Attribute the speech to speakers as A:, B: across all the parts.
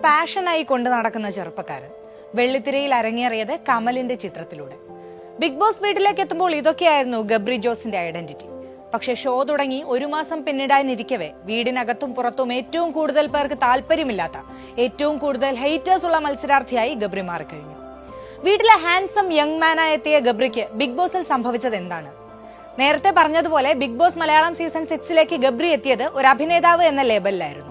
A: പാഷനായി കൊണ്ടു നടക്കുന്ന ചെറുപ്പക്കാരൻ വെള്ളിത്തിരയിൽ അരങ്ങേറിയത് കമലിന്റെ ചിത്രത്തിലൂടെ. ബിഗ് ബോസ് വീട്ടിലേക്ക് എത്തുമ്പോൾ ഇതൊക്കെയായിരുന്നു ഗബ്രി ജോസിന്റെ ഐഡന്റിറ്റി. പക്ഷെ ഷോ തുടങ്ങി ഒരു മാസം പിന്നിടാനിരിക്കവേ വീടിനകത്തും പുറത്തും ഏറ്റവും കൂടുതൽ പേർക്ക് താല്പര്യമില്ലാത്ത, ഏറ്റവും കൂടുതൽ ഹെയ്റ്റേഴ്സ് ഉള്ള മത്സരാർത്ഥിയായി ഗബ്രി മാറിക്കഴിഞ്ഞു. വീട്ടിലെ ഹാൻസം യങ് മാനായി എത്തിയ ഗബ്രിക്ക് ബിഗ് ബോസിൽ സംഭവിച്ചത് എന്താണ്? നേരത്തെ പറഞ്ഞതുപോലെ ബിഗ് ബോസ് മലയാളം സീസൺ 6ലേക്ക് ഗബ്രി എത്തിയത് ഒരു അഭിനേതാവ് എന്ന ലേബലിലായിരുന്നു.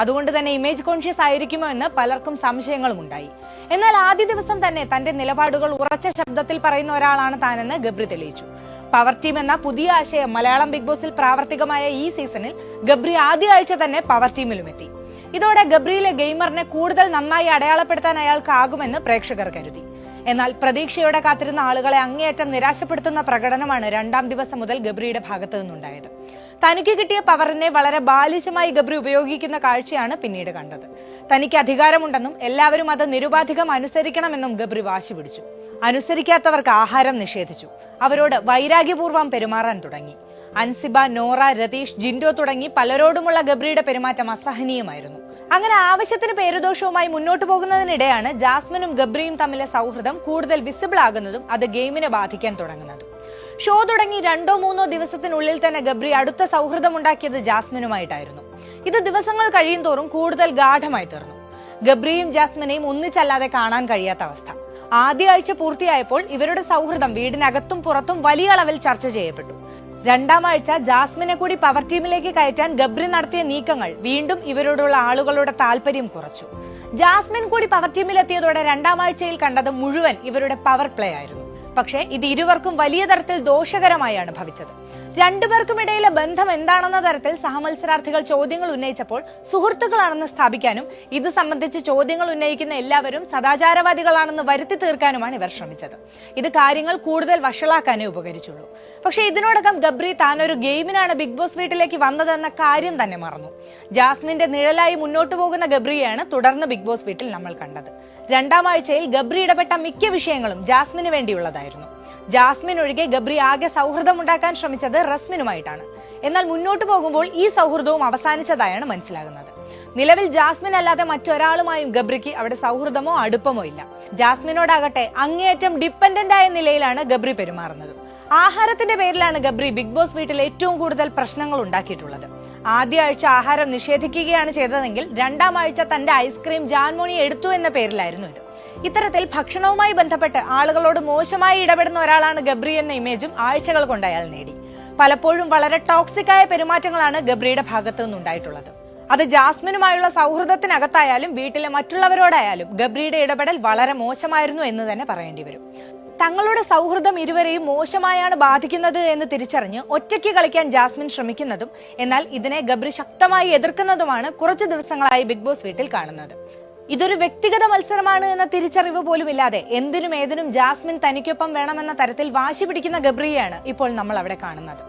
A: അതുകൊണ്ട് തന്നെ ഇമേജ് കോൺഷ്യസ് ആയിരിക്കുമോ എന്ന് പലർക്കും സംശയങ്ങളും ഉണ്ടായി. എന്നാൽ ആദ്യ ദിവസം തന്നെ തന്റെ നിലപാടുകൾ ഉറച്ച ശബ്ദത്തിൽ പറയുന്ന ഒരാളാണ് താനെന്ന് ഗബ്രി തെളിയിച്ചു. പവർ ടീം എന്ന പുതിയ ആശയം മലയാളം ബിഗ് ബോസിൽ പ്രാവർത്തികമായ ഈ സീസണിൽ ഗബ്രി ആദ്യ ആഴ്ച തന്നെ പവർ ടീമിലും എത്തി. ഇതോടെ ഗബ്രിയിലെ ഗെയിമറിനെ കൂടുതൽ നന്നായി അടയാളപ്പെടുത്താൻ അയാൾക്കാകുമെന്ന് പ്രേക്ഷകർ കരുതി. എന്നാൽ പ്രതീക്ഷയോടെ കാത്തിരുന്ന ആളുകളെ അങ്ങേയറ്റം നിരാശപ്പെടുത്തുന്ന പ്രകടനമാണ് രണ്ടാം ദിവസം മുതൽ ഗബ്രിയുടെ ഭാഗത്തു നിന്നുണ്ടായത്. തനിക്ക് കിട്ടിയ പവറിനെ വളരെ ബാലിശമായി ഗബ്രി ഉപയോഗിക്കുന്ന കാഴ്ചയാണ് പിന്നീട് കണ്ടത്. തനിക്ക് അധികാരമുണ്ടെന്നും എല്ലാവരും അത് നിരുപാധികം അനുസരിക്കണമെന്നും ഗബ്രി വാശി പിടിച്ചു. അനുസരിക്കാത്തവർക്ക് ആഹാരം നിഷേധിച്ചു. അവരോട് വൈരാഗ്യപൂർവ്വം പെരുമാറാൻ തുടങ്ങി. അൻസിബ, നോറ, രതീഷ്, ജിൻഡോ തുടങ്ങി പലരോടുമുള്ള ഗബ്രിയുടെ പെരുമാറ്റം അസഹനീയമായിരുന്നു. അങ്ങനെ ആവശ്യത്തിന് പേരുദോഷവുമായി മുന്നോട്ട് പോകുന്നതിനിടെയാണ് ജാസ്മിനും ഗബ്രിയും തമ്മിലെ സൗഹൃദം കൂടുതൽ വിസിബിൾ ആകുന്നതും അത് ഗെയിമിനെ ബാധിക്കാൻ തുടങ്ങുന്നതും. ഷോ തുടങ്ങി 2-3 ദിവസത്തിനുള്ളിൽ തന്നെ ഗബ്രി അടുത്ത സൗഹൃദമുണ്ടാക്കിയത് ജാസ്മിനുമായിട്ടായിരുന്നു. ഇത് ദിവസങ്ങൾ കഴിയും തോറും കൂടുതൽ ഗാഢമായി തീർന്നു. ഗബ്രിയും ജാസ്മിനെയും ഒന്നിച്ചല്ലാതെ കാണാൻ കഴിയാത്ത അവസ്ഥ. ആദ്യ ആഴ്ച പൂർത്തിയായപ്പോൾ ഇവരുടെ സൗഹൃദം വീടിനകത്തും പുറത്തും വലിയ അളവിൽ ചർച്ച ചെയ്യപ്പെട്ടു. രണ്ടാം ആഴ്ച ജാസ്മിനെ കൂടി പവർ ടീമിലേക്ക് കയറ്റാൻ ഗബ്രി നടത്തിയ നീക്കങ്ങൾ വീണ്ടും ഇവരോടുള്ള ആളുകളുടെ താല്പര്യം കുറച്ചു. ജാസ്മിൻ കൂടി പവർ ടീമിലെത്തിയതോടെ രണ്ടാം ആഴ്ചയിൽ കണ്ടത് മുഴുവൻ ഇവരുടെ പവർ പ്ലേ ആയിരുന്നു. പക്ഷേ ഇത് ഇരുവർക്കും വലിയ തരത്തിൽ ദോഷകരമായാണ് ഭവിച്ചത്. രണ്ടുപേർക്കുമിടയിലെ ബന്ധം എന്താണെന്ന തരത്തിൽ സഹമത്സരാർത്ഥികൾ ചോദ്യങ്ങൾ ഉന്നയിച്ചപ്പോൾ സുഹൃത്തുക്കളാണെന്ന് സ്ഥാപിക്കാനും ഇത് സംബന്ധിച്ച് ചോദ്യങ്ങൾ ഉന്നയിക്കുന്ന എല്ലാവരും സദാചാരവാദികളാണെന്ന് വരുത്തി തീർക്കാനുമാണ് ഇവർ ശ്രമിച്ചത്. ഇത് കാര്യങ്ങൾ കൂടുതൽ വഷളാക്കാനേ ഉപകരിച്ചുള്ളൂ. പക്ഷേ ഇതിനോടകം ഗബ്രി താനൊരു ഗെയിമിനാണ് ബിഗ് ബോസ് വീട്ടിലേക്ക് വന്നതെന്ന കാര്യം തന്നെ മറന്നു. ജാസ്മിന്റെ നിഴലായി മുന്നോട്ടു പോകുന്ന ഗബ്രിയെയാണ് തുടർന്ന് ബിഗ് ബോസ് വീട്ടിൽ നമ്മൾ കണ്ടത്. രണ്ടാം ആഴ്ചയിൽ ഗബ്രി ഇടപെട്ട മിക്ക വിഷയങ്ങളും ജാസ്മിന് വേണ്ടിയുള്ളതായിരുന്നു. ജാസ്മിൻ ഒഴികെ ഗബ്രി ആകെ സൗഹൃദമുണ്ടാക്കാൻ ശ്രമിച്ചത് റസ്മിനുമായിട്ടാണ്. എന്നാൽ മുന്നോട്ടു പോകുമ്പോൾ ഈ സൗഹൃദവും അവസാനിച്ചതായാണ് മനസ്സിലാകുന്നത്. നിലവിൽ ജാസ്മിൻ അല്ലാതെ മറ്റൊരാളുമായും ഗബ്രിക്ക് അവിടെ സൗഹൃദമോ അടുപ്പമോ ഇല്ല. ജാസ്മിനോടാകട്ടെ അങ്ങേയറ്റം ഡിപ്പെൻഡന്റ് ആയ നിലയിലാണ് ഗബ്രി പെരുമാറുന്നത്. ആഹാരത്തിന്റെ പേരിലാണ് ഗബ്രി ബിഗ് ബോസ് വീട്ടിൽ ഏറ്റവും കൂടുതൽ പ്രശ്നങ്ങൾ ഉണ്ടാക്കിയിട്ടുള്ളത്. ആദ്യ ആഴ്ച ആഹാരം നിഷേധിക്കുകയാണ് ചെയ്തതെങ്കിൽ രണ്ടാം ആഴ്ച തന്റെ ഐസ്ക്രീം ജാൻമോണി എടുത്തു എന്ന പേരിലായിരുന്നു ഇത്. ഇത്തരത്തിൽ ഭക്ഷണവുമായി ബന്ധപ്പെട്ട് ആളുകളോട് മോശമായി ഇടപെടുന്ന ഒരാളാണ് ഗബ്രി എന്ന ഇമേജും ആഴ്ചകൾ കൊണ്ട് അയാൾ നേടി. പലപ്പോഴും വളരെ ടോക്സിക് ആയ പെരുമാറ്റങ്ങളാണ് ഗബ്രിയുടെ ഭാഗത്തു നിന്നുണ്ടായിട്ടുള്ളത്. അത് ജാസ്മിനുമായുള്ള സൗഹൃദത്തിനകത്തായാലും വീട്ടിലെ മറ്റുള്ളവരോടായാലും ഗബ്രിയുടെ ഇടപെടൽ വളരെ മോശമായിരുന്നു എന്ന് തന്നെ പറയേണ്ടി വരും. തങ്ങളുടെ സൗഹൃദം ഇരുവരെയും മോശമായാണ് ബാധിക്കുന്നത് എന്ന് തിരിച്ചറിഞ്ഞ് ഒറ്റയ്ക്ക് കളിക്കാൻ ജാസ്മിൻ ശ്രമിക്കുന്നതും എന്നാൽ ഇതിനെ ഗബ്രി ശക്തമായി എതിർക്കുന്നതുമാണ് കുറച്ചു ദിവസങ്ങളായി ബിഗ് ബോസ് വീട്ടിൽ കാണുന്നത്. ഇതൊരു വ്യക്തിഗത മത്സരമാണ് എന്ന തിരിച്ചറിവ് പോലുമില്ലാതെ എന്തിനും ഏതിനും ജാസ്മിൻ തനിക്കൊപ്പം വേണമെന്ന തരത്തിൽ വാശി പിടിക്കുന്ന ഗബ്രിയെയാണ് ഇപ്പോൾ നമ്മൾ അവിടെ കാണുന്നത്.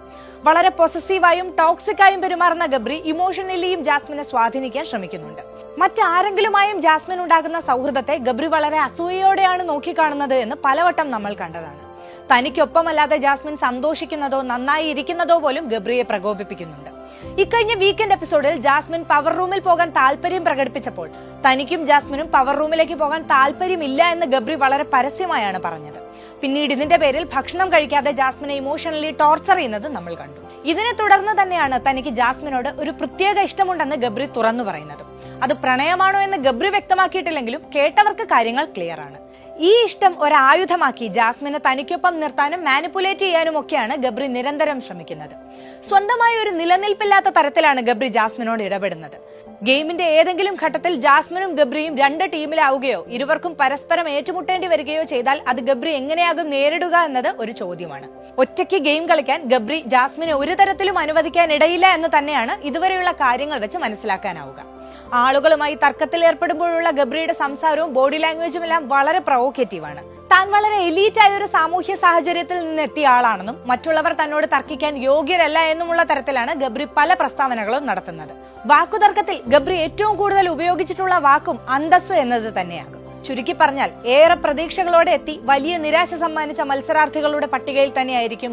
A: വളരെ പൊസസീവായും ടോക്സിക്കായും പെരുമാറുന്ന ഗബ്രി ഇമോഷണലിയും ജാസ്മിനെ സ്വാധീനിക്കാൻ ശ്രമിക്കുന്നുണ്ട്. മറ്റാരെങ്കിലുമായും ജാസ്മിൻ ഉണ്ടാകുന്ന സൗഹൃദത്തെ ഗബ്രി വളരെ അസൂയയോടെയാണ് നോക്കിക്കാണുന്നത് എന്ന് പലവട്ടം നമ്മൾ കണ്ടതാണ്. തനിക്കൊപ്പമല്ലാതെ ജാസ്മിൻ സന്തോഷിക്കുന്നതോ നന്നായി ഇരിക്കുന്നതോ പോലും ഗബ്രിയെ പ്രകോപിപ്പിക്കുന്നുണ്ട്. ഇക്കഴിഞ്ഞ വീക്കെൻഡ് എപ്പിസോഡിൽ ജാസ്മിൻ പവർ റൂമിൽ പോകാൻ താല്പര്യം പ്രകടിപ്പിച്ചപ്പോൾ തനിക്കും ജാസ്മിനും പവർ റൂമിലേക്ക് പോകാൻ താല്പര്യമില്ല എന്ന് ഗബ്രി വളരെ പരസ്യമായാണ് പറഞ്ഞത്. പിന്നീട് ഇതിന്റെ പേരിൽ ഭക്ഷണം കഴിക്കാതെ ജാസ്മിനെ ഇമോഷണലി ടോർച്ചർ ചെയ്യുന്നത് നമ്മൾ കണ്ടു. ഇതിനെ തുടർന്ന് തന്നെയാണ് തനിക്ക് ജാസ്മിനോട് ഒരു പ്രത്യേക ഇഷ്ടമുണ്ടെന്ന് ഗബ്രി തുറന്നു പറയുന്നത്. അത് പ്രണയമാണോ എന്ന് ഗബ്രി വ്യക്തമാക്കിയിട്ടില്ലെങ്കിലും കേട്ടവർക്ക് കാര്യങ്ങൾ ക്ലിയർ ആണ്. ഈ ഇഷ്ടം ഒരായുധമാക്കി ജാസ്മിനെ തനിക്കൊപ്പം നിർത്താനും മാനിപ്പുലേറ്റ് ചെയ്യാനും ഒക്കെയാണ് ഗബ്രി നിരന്തരം ശ്രമിക്കുന്നത്. സ്വന്തമായി ഒരു നിലനിൽപ്പില്ലാത്ത തരത്തിലാണ് ഗബ്രി ജാസ്മിനോട് ഇടപെടുന്നത്. ഗെയിമിന്റെ ഏതെങ്കിലും ഘട്ടത്തിൽ ജാസ്മിനും ഗബ്രിയും രണ്ട് ടീമിലാവുകയോ ഇരുവർക്കും പരസ്പരം ഏറ്റുമുട്ടേണ്ടി വരികയോ ചെയ്താൽ അത് ഗബ്രി എങ്ങനെയാകും നേരിടുക എന്നത് ഒരു ചോദ്യമാണ്. ഒറ്റയ്ക്ക് ഗെയിം കളിക്കാൻ ഗബ്രി ജാസ്മിനെ ഒരു തരത്തിലും അനുവദിക്കാൻ ഇടയില്ല എന്ന് തന്നെയാണ് ഇതുവരെയുള്ള കാര്യങ്ങൾ വെച്ച് മനസ്സിലാക്കാനാവുക. ആളുകളുമായി തർക്കത്തിൽ ഏർപ്പെടുമ്പോഴുള്ള ഗബ്രിയുടെ സംസാരവും ബോഡി ലാംഗ്വേജും എല്ലാം വളരെ പ്രൊവോക്കേറ്റീവാണ്. താൻ വളരെ എലീറ്റ് ആയ ഒരു സാമൂഹ്യ സാഹചര്യത്തിൽ നിന്നെത്തിയ ആളാണെന്നും മറ്റുള്ളവർ തന്നോട് തർക്കിക്കാൻ യോഗ്യരല്ല എന്നുമുള്ള തരത്തിലാണ് ഗബ്രി പല പ്രസ്താവനകളും നടത്തുന്നത്. വാക്കുതർക്കത്തിൽ ഗബ്രി ഏറ്റവും കൂടുതൽ ഉപയോഗിച്ചിട്ടുള്ള വാക്കും അന്തസ് എന്നത് തന്നെയാകും. ചുരുക്കി പറഞ്ഞാൽ ഏറെ പ്രതീക്ഷകളോടെ എത്തി വലിയ നിരാശ സമ്മാനിച്ച മത്സരാർത്ഥികളുടെ പട്ടികയിൽ തന്നെയായിരിക്കും